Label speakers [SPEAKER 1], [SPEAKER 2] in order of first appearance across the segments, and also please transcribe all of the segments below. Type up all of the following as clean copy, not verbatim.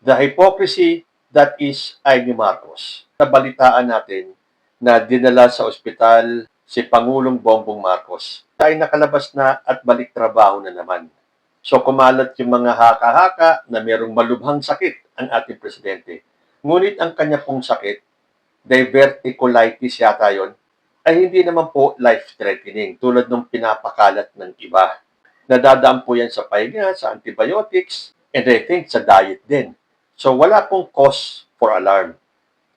[SPEAKER 1] The hypocrisy that is Amy Marcos. Nabalitaan natin na dinala sa ospital si Pangulong Bongbong Marcos. Ay nakalabas na at balik trabaho na naman. So kumalat yung mga haka-haka na mayroong malubhang sakit ang ating presidente. Ngunit ang kanya pong sakit, diverticulitis yata yon, ay hindi naman po life-threatening tulad ng pinapakalat ng iba. Nadadaan po yan sa pahinga, sa antibiotics, and I think sa diet din. So wala pong cause for alarm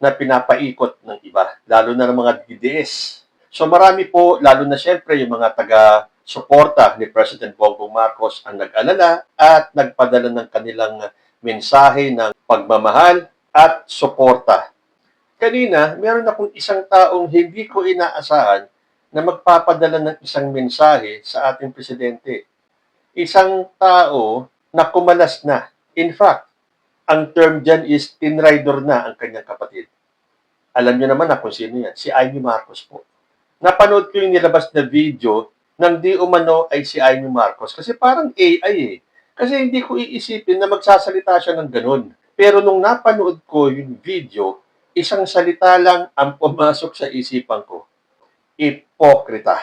[SPEAKER 1] na pinapaikot ng iba, lalo na ng mga DDS. So marami po, lalo na siyempre yung mga taga-suporta ni President Bongbong Marcos ang nag-alala at nagpadala ng kanilang mensahe ng pagmamahal at suporta. Kanina, meron akong isang taong hindi ko inaasahan na magpapadala ng isang mensahe sa ating presidente. Isang tao na kumalas na. In fact, ang term dyan is tinraidor na ang kanyang kapatid. Alam niyo naman na kung sino yan. Si Amy Marcos po. Napanood ko yung nilabas na video ng di umano ay si Amy Marcos. Kasi parang AI eh. Kasi hindi ko iisipin na magsasalita siya ng ganun. Pero nung napanood ko yung video, isang salita lang ang pumasok sa isipan ko. Ipokrita.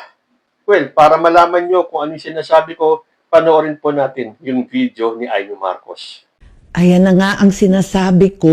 [SPEAKER 1] Well, para malaman nyo kung ano yung sinasabi ko, panoorin po natin yung video ni Amy Marcos.
[SPEAKER 2] Ayan na nga ang sinasabi ko.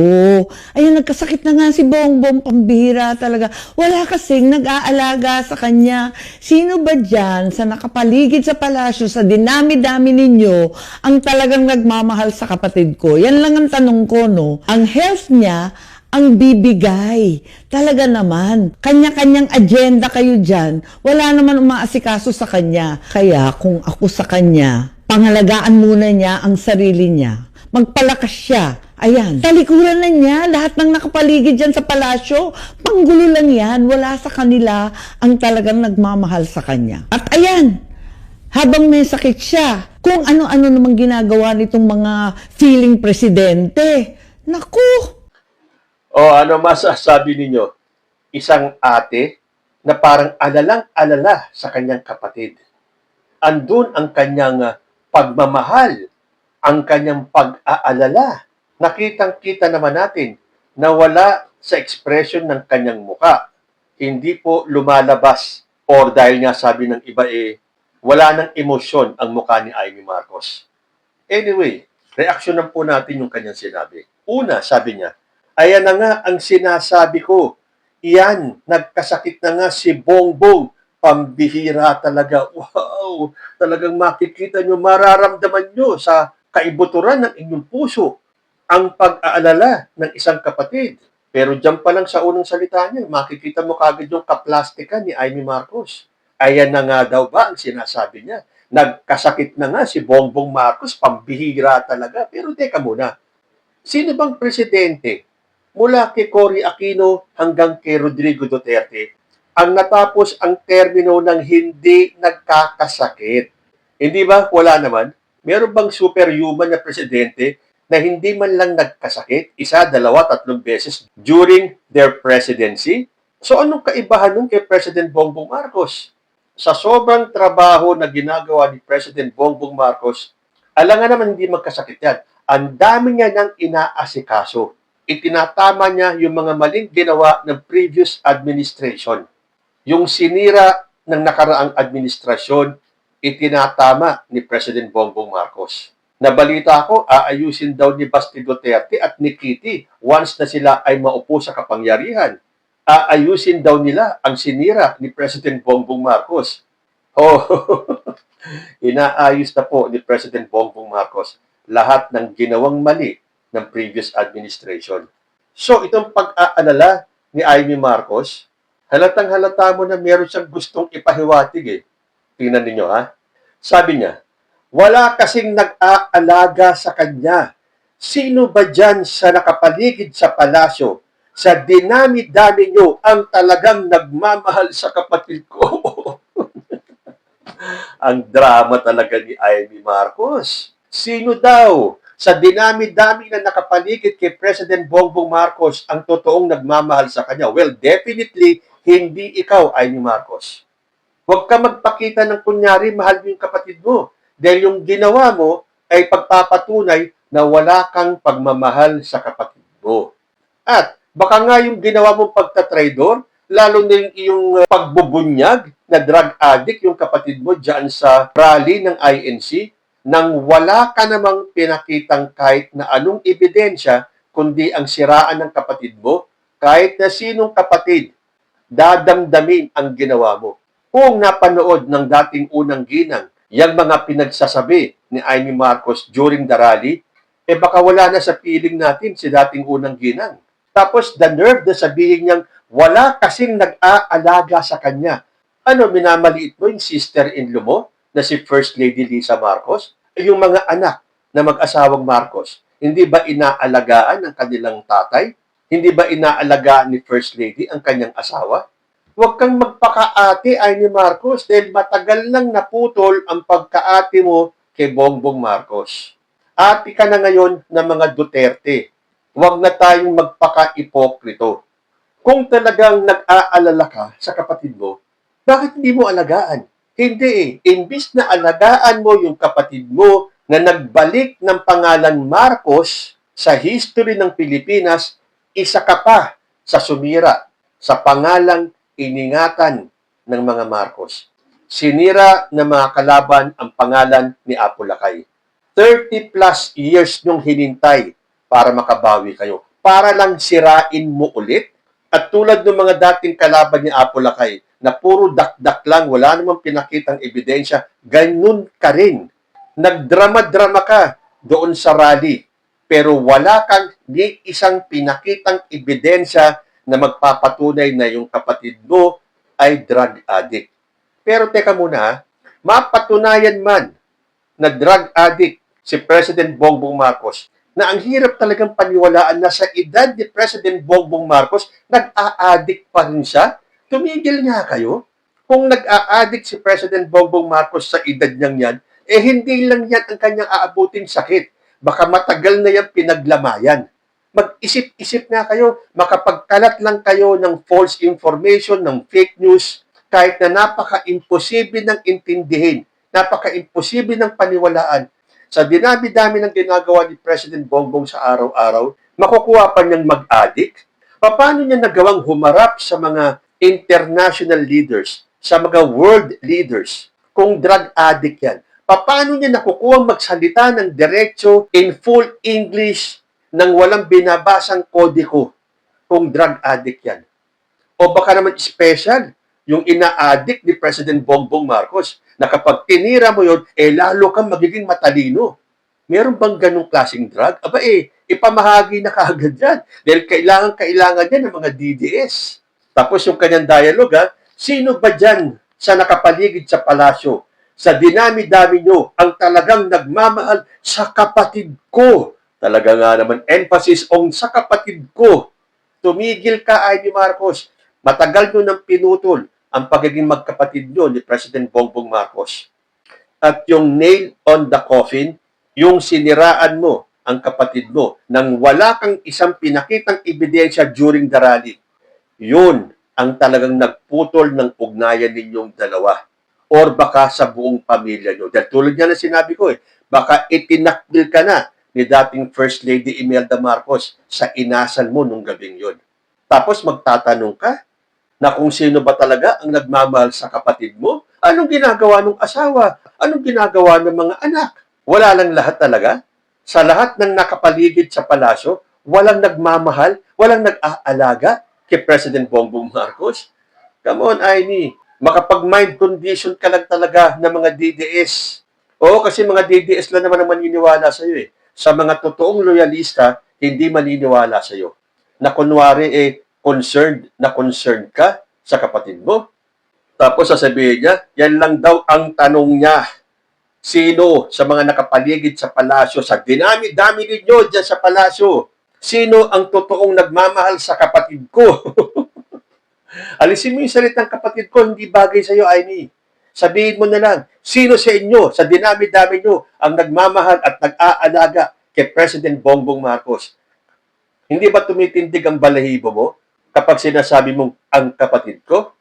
[SPEAKER 2] Ayan, nagkasakit na nga si Bongbong, pambihira talaga. Wala kasing nag-aalaga sa kanya. Sino ba dyan sa nakapaligid sa palasyo, sa dinami-dami ninyo, ang talagang nagmamahal sa kapatid ko? Yan lang ang tanong ko, no? Ang health niya, ang bibigay. Talaga naman. Kanya-kanyang agenda kayo dyan. Wala naman umaasikaso sa kanya. Kaya kung ako sa kanya, pangalagaan muna niya ang sarili niya. Magpalakas siya. Ayan. Talikuran na niya. Lahat ng nakapaligid dyan sa palasyo, panggulo lang yan. Wala sa kanila ang talagang nagmamahal sa kanya. At ayan, habang may sakit siya, kung ano-ano namang ginagawa nitong mga feeling presidente. Naku!
[SPEAKER 1] O ano masasabi ninyo? Isang ate na parang alalang-alala sa kanyang kapatid. Andun ang kanyang pagmamahal, ang kanyang pag-aalala. Nakitang-kita naman natin na wala sa expression ng kanyang muka. Hindi po lumalabas or dahil nga sabi ng iba wala ng emosyon ang mukha ni Amy Marcos. Anyway, reaksyonan po natin yung kanyang sinabi. Una, sabi niya, ayan na nga ang sinasabi ko. Iyan, nagkasakit na nga si Bongbong. Pambihira talaga. Wow! Talagang makikita nyo, mararamdaman nyo sa kaibuturan ng inyong puso ang pag-aalala ng isang kapatid. Pero dyan pa lang sa unang salita niya, makikita mo kagad yung kaplastikan ni Amy Marcos. Ayan na nga daw ba ang sinasabi niya? Nagkasakit na nga si Bongbong Marcos, pambihira talaga. Pero teka muna, sino bang presidente mula kay Cory Aquino hanggang kay Rodrigo Duterte ang natapos ang termino ng hindi nagkakasakit? Hindi ba? Wala naman. Meron bang superhuman na presidente na hindi man lang nagkasakit, isa, dalawa, tatlong beses during their presidency? So anong kaibahan nun kay President Bongbong Marcos? Sa sobrang trabaho na ginagawa ni President Bongbong Marcos, alangan naman hindi magkasakit yan. Ang dami niya nang inaasikaso. Itinatama niya yung mga maling ginawa ng previous administration. Yung sinira ng nakaraang administrasyon, itinatama ni President Bongbong Marcos. Nabalita ko, aayusin daw ni Basti Duterte at ni Kitty once na sila ay maupo sa kapangyarihan. Aayusin daw nila ang sinira ni President Bongbong Marcos. Oh, inaayos na po ni President Bongbong Marcos lahat ng ginawang mali ng previous administration. So, itong pag-aalala ni Amy Marcos, halatang-halata mo na meron siyang gustong ipahiwatig eh. Tingnan ninyo ha. Sabi niya, wala kasing nag-aalaga sa kanya. Sino ba dyan sa nakapaligid sa palasyo? Sa dinami-dami nyo ang talagang nagmamahal sa kapatid ko. Ang drama talaga ni Amy Marcos. Sino daw sa dinami-dami na nakapaligid kay President Bongbong Marcos ang totoong nagmamahal sa kanya? Well, definitely, hindi ikaw, Amy Marcos. Huwag ka magpakita ng kunyari, mahal mo yung kapatid mo. Dahil yung ginawa mo ay pagpapatunay, na wala kang pagmamahal sa kapatid mo. At baka nga yung ginawa mong pagtatraidor, lalo na yung iyong pagbubunyag na drug addict yung kapatid mo dyan sa rally ng INC, nang wala ka namang pinakitang kahit na anong ebidensya, kundi ang siraan ng kapatid mo, kahit na sinong kapatid, dadamdamin ang ginawa mo. Kung napanood ng dating unang ginang, yung mga pinagsasabi ni Amy Marcos during the rally, baka wala na sa piling natin si dating unang ginang. Tapos the nerve na sabihin niyang wala kasing nag-aalaga sa kanya. Ano, minamaliit mo yung sister-in-law mo na si First Lady Lisa Marcos? Yung mga anak na mag-asawang Marcos, hindi ba inaalagaan ng kanilang tatay? Hindi ba inaalagaan ni First Lady ang kanyang asawa? Huwag kang magpakaate, Amy Marcos, dahil matagal nang naputol ang pagkaate mo kay Bongbong Marcos. Ate ka na ngayon ng mga Duterte. Huwag na tayong magpaka-ipokrito. Kung talagang nag-aalala ka sa kapatid mo, bakit hindi mo alagaan? Hindi eh. Imbis na alagaan mo yung kapatid mo na nagbalik ng pangalan Marcos sa history ng Pilipinas, isa ka pa sa sumira sa pangalang iningatan ng mga Marcos. Sinira ng mga kalaban ang pangalan ni Apo Lakay. 30 plus years nyung hinintay para makabawi kayo. Para lang sirain mo ulit. At tulad ng mga dating kalaban ni Apo Lakay, na puro dakdak lang, wala namang pinakitang ebidensya, ganun ka rin. Nagdrama-drama ka doon sa rally, pero wala kang ni isang pinakitang ebidensya na magpapatunay na yung kapatid mo ay drug addict. Pero teka muna, mapatunayan man na drug addict si President Bongbong Marcos, na ang hirap talagang paniwalaan na sa edad ni President Bongbong Marcos, nag-a-addict pa rin siya. Tumigil nga kayo. Kung nag-a-addict si President Bongbong Marcos sa edad niyang yan, hindi lang yan ang kanyang aabuting sakit. Baka matagal na yan pinaglamayan. Mag-isip-isip nga kayo, makapagkalat lang kayo ng false information, ng fake news, kahit na napaka-imposible ng intindihin, napaka-imposible ng paniwalaan. Sa dinami-dami ng ginagawa ni President Bongbong sa araw-araw, makukuha pa niyang mag-addict? Paano niya nagawang humarap sa mga international leaders, sa mga world leaders, kung drug addict yan? Paano niya nakukuha magsalita ng diretso in full English nang walang binabasang kodiko kung drug addict yan? O baka naman special yung ina-addict ni President Bongbong Marcos na kapag tinira mo yun, lalo kang magiging matalino. Meron bang ganong klaseng drug? Aba ipamahagi na kaagad yan. Dahil kailangan yan ng mga DDS. Tapos yung kanyang dialogue, sino ba dyan sa nakapaligid sa palasyo, sa dinami-dami nyo, ang talagang nagmamahal sa kapatid ko? Talaga nga naman, emphasis on sa kapatid ko. Tumigil ka, Amy Marcos. Matagal nyo nang pinutol ang pagiging magkapatid nyo ni President Bongbong Marcos. At yung nail on the coffin, yung siniraan mo ang kapatid mo nang wala kang isang pinakitang ebidensya during the rally, yun ang talagang nagputol ng ugnayan ninyong dalawa. Or baka sa buong pamilya nyo. Dahil tulad nga na sinabi ko baka itinakbil ka na ni dating First Lady Imelda Marcos sa inasal mo nung gabing yun. Tapos magtatanong ka na kung sino ba talaga ang nagmamahal sa kapatid mo? Anong ginagawa ng asawa? Anong ginagawa ng mga anak? Wala lang lahat talaga? Sa lahat ng nakapaligid sa palasyo, walang nagmamahal, walang nag-aalaga kay President Bongbong Marcos? Come on, Amy. Makapag-mind condition ka lang talaga ng mga DDS. Oo, kasi mga DDS lang naman ang maniniwala sa'yo Sa mga totoong loyalista, hindi maniniwala sa'yo. Na kunwari concerned ka sa kapatid mo. Tapos sasabihin niya, yan lang daw ang tanong niya. Sino sa mga nakapaligid sa palasyo, sa dinami-dami ninyo dyan sa palasyo, sino ang totoong nagmamahal sa kapatid ko? Alisin mo yung salitang kapatid ko, hindi bagay sa iyo, Amy. Sabihin mo na lang, sino sa inyo, sa dinami-dami nyo, ang nagmamahal at nag-aalaga kay President Bongbong Marcos? Hindi ba tumitindig ang balahibo mo kapag sinasabi mong ang kapatid ko?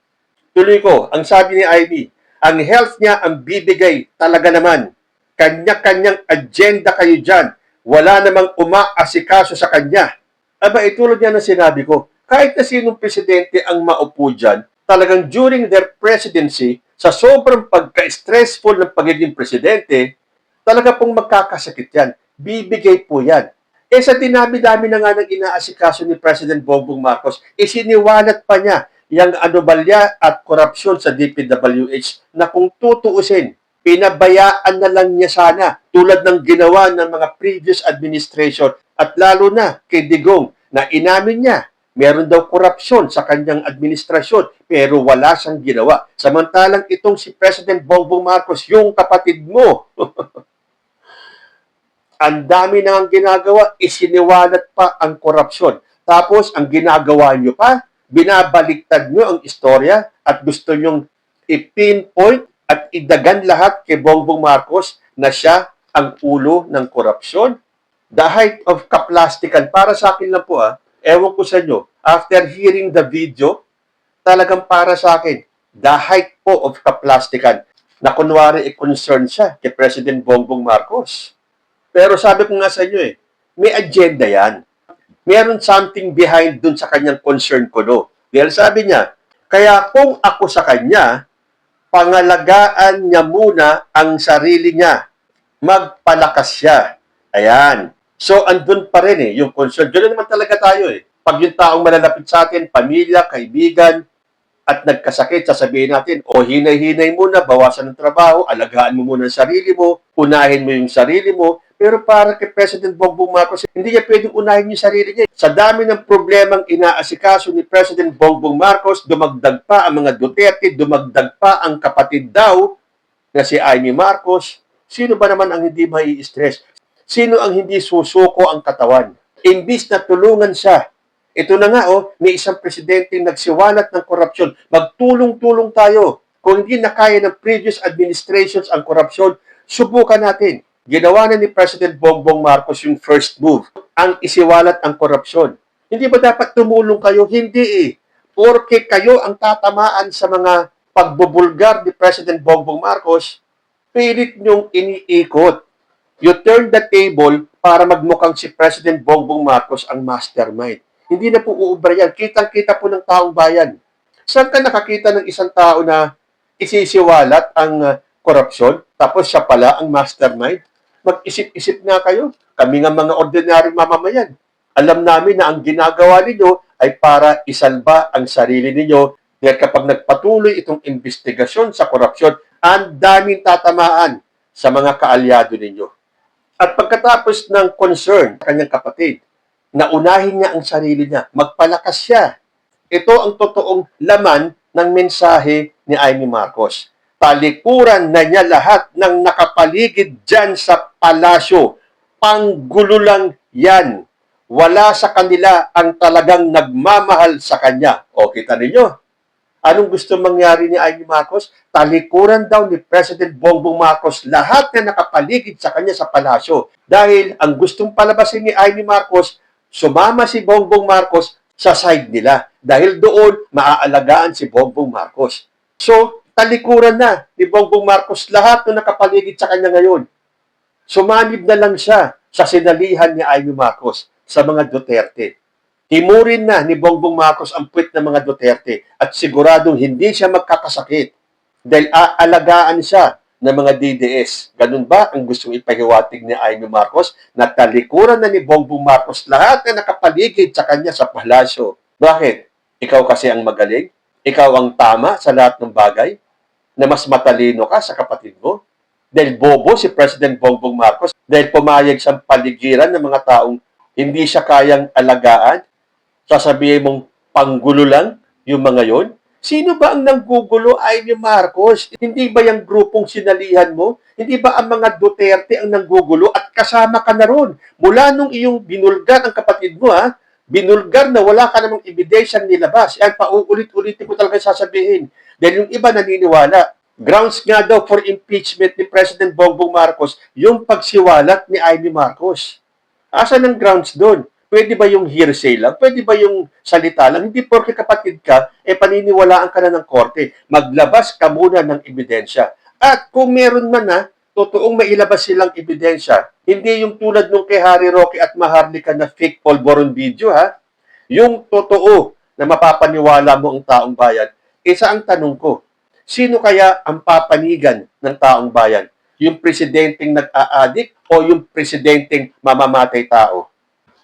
[SPEAKER 1] Tuloy ko, ang sabi ni Ivy, ang health niya ang bibigay talaga naman. Kanya-kanyang agenda kayo dyan. Wala namang umaasikaso sa kanya. Aba, itulad niya ng sinabi ko, kahit na sinong presidente ang maupo dyan, talagang during their presidency, sa sobrang pagka-stressful ng pagiging presidente, talaga pong magkakasakit yan. Bibigay po yan. Eh sa dinami-dami na nga ng inaasikaso ni President Bongbong Marcos, isiniwalat pa niya yung anomalya at korupsyon sa DPWH na kung tutuusin, pinabayaan na lang niya sana tulad ng ginawa ng mga previous administration at lalo na kay Digong na inamin niya meron daw korupsyon sa kanyang administrasyon pero wala siyang ginawa. Samantalang itong si President Bongbong Marcos, yung kapatid mo, ang dami na ang ginagawa, isiniwalat pa ang korupsyon. Tapos, ang ginagawa nyo pa, binabaliktad nyo ang istorya at gusto nyong i-pinpoint at idagan lahat kay Bongbong Marcos na siya ang ulo ng korupsyon. The height of kaplastikan, para sa akin lang po ewan ko sa inyo, after hearing the video, talagang para sa akin, the height po of kaplastikan na kunwari i-concern siya kay President Bongbong Marcos. Pero sabi ko nga sa inyo may agenda yan. Meron something behind dun sa kanyang concern ko, no? Dahil sabi niya, kaya kung ako sa kanya, pangalagaan niya muna ang sarili niya. Magpalakas siya. Ayan. So, andun pa rin yung concern. Diyan naman talaga tayo Pag yung taong malalapit sa atin, pamilya, kaibigan, at nagkasakit, sasabihin natin, hinay-hinay muna, bawasan ng trabaho, alagaan mo muna ang sarili mo, unahin mo yung sarili mo. Pero para kay President Bongbong Marcos, hindi niya pwedeng unahin yung sarili niya. Sa dami ng problemang inaasikaso ni President Bongbong Marcos, dumagdag pa ang mga Duterte, dumagdag pa ang kapatid daw na si Amy Marcos. Sino ba naman ang hindi mai-stress? Sino ang hindi susuko ang katawan? Imbis na tulungan siya, ito na nga, may isang presidente nagsiwalat ng korupsyon. Magtulong-tulong tayo. Kung hindi na kaya ng previous administrations ang korupsyon, subukan natin. Ginawa na ni President Bongbong Marcos yung first move, ang isiwalat ang korupsyon. Hindi ba dapat tumulong kayo? Hindi Porke kayo ang tatamaan sa mga pagbubulgar ni President Bongbong Marcos, pilit niyong iniikot. You turn the table para magmukhang si President Bongbong Marcos ang mastermind. Hindi na po uubra yan. Kitang-kita po ng taong bayan. Saan ka nakakita ng isang tao na isisiwalat ang korupsyon, tapos siya pala ang mastermind? Mag-isip-isip nga kayo. Kami nga mga ordinaryong mamamayan. Alam namin na ang ginagawa ninyo ay para isalba ang sarili ninyo. Dahil kapag nagpatuloy itong investigasyon sa korupsyon, ang daming tatamaan sa mga kaalyado ninyo. At pagkatapos ng concern sa kanyang kapatid, naunahin niya ang sarili niya, magpalakas siya. Ito ang totoong laman ng mensahe ni Amy Marcos. Talikuran na niya lahat ng nakapaligid dyan sa palasyo. Panggulo lang yan. Wala sa kanila ang talagang nagmamahal sa kanya. O, kita ninyo? Anong gusto mangyari ni Amy Marcos? Talikuran daw ni President Bongbong Marcos lahat na nakapaligid sa kanya sa palasyo. Dahil ang gustong palabasin ni Amy Marcos, sumama si Bongbong Marcos sa side nila. Dahil doon, maaalagaan si Bongbong Marcos. So, talikuran na ni Bongbong Marcos lahat na nakapaligid sa kanya ngayon. Sumanib na lang siya sa sinalihan ni Amy Marcos sa mga Duterte. Himurin na ni Bongbong Marcos ang puwit ng mga Duterte at siguradong hindi siya magkakasakit dahil aalagaan siya ng mga DDS. Ganun ba ang gustong ipahiwatig ni Amy Marcos na talikuran na ni Bongbong Marcos lahat na nakapaligid sa kanya sa palasyo? Bakit? Ikaw kasi ang magaling? Ikaw ang tama sa lahat ng bagay? Na mas matalino ka sa kapatid mo? Dahil bobo si President Bongbong Marcos? Dahil pumayag siyang paligiran ng mga taong hindi siya kayang alagaan? Sasabihin mong panggulo lang yung mga yon? Sino ba ang nanggugulo ay ni Marcos? Hindi ba yung grupong sinalihan mo? Hindi ba ang mga Duterte ang nanggugulo at kasama ka na ron? Mula nung iyong binulgar ang kapatid mo, binulgar na wala ka namang ebidensyang nilabas. Yan, pauulit-ulitin ko talaga sasabihin. Dahil yung iba naniniwala, grounds nga daw for impeachment ni President Bongbong Marcos yung pagsiwalat ni Amy Marcos. Asan ang grounds doon? Pwede ba yung hearsay lang? Pwede ba yung salita lang? Hindi porke kapatid ka, paniniwalaan ka na ng korte. Maglabas ka muna ng ebidensya. At kung meron man totoong mailabas silang ebidensya. Hindi yung tulad nung kay Harry Roque at Maharlika na fake polvoron video, ha? Yung totoo na mapapaniwala mo ang taong bayan. Isa ang tanong ko, sino kaya ang papanigan ng taong bayan? Yung presidenteng nag-aadik o yung presidenteng mamamatay tao?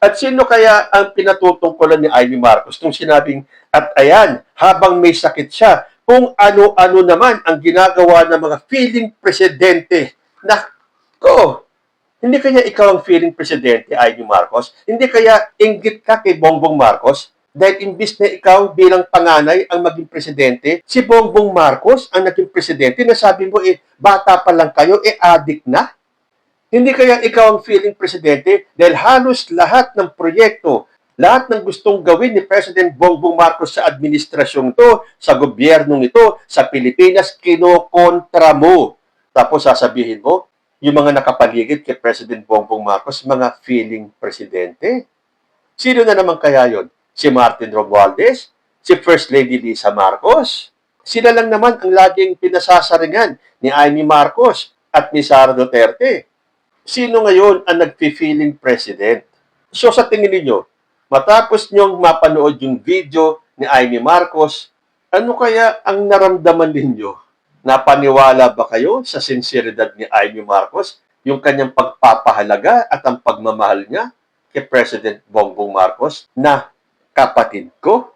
[SPEAKER 1] At sino kaya ang pinatutungkulan ni Amy Marcos nung sinabing, at ayan, habang may sakit siya, kung ano-ano naman ang ginagawa ng mga feeling presidente. Nako, hindi kaya ikaw ang feeling presidente, Amy Marcos? Hindi kaya inggit ka kay Bongbong Marcos? Dahil imbis na ikaw bilang panganay ang maging presidente, si Bongbong Marcos ang naging presidente na sabi mo, bata pa lang kayo, addict na? Hindi kaya ikaw ang feeling presidente dahil halos lahat ng proyekto, lahat ng gustong gawin ni President Bongbong Marcos sa administrasyong to, sa gobyernong ito, sa Pilipinas, kinokontra mo. Tapos sasabihin mo, yung mga nakapaligid kay President Bongbong Marcos, mga feeling presidente. Sino na naman kaya yon? Si Martin Romualdez? Si First Lady Lisa Marcos? Sila lang naman ang laging pinasasaringan ni Amy Marcos at ni Sara Duterte. Sino ngayon ang nagpi-feeling president? So sa tingin niyo, matapos niyong mapanood yung video ni Amy Marcos, ano kaya ang naramdaman ninyo? Napaniwala ba kayo sa sinseridad ni Amy Marcos, yung kanyang pagpapahalaga at ang pagmamahal niya kay President Bongbong Marcos na kapatid ko?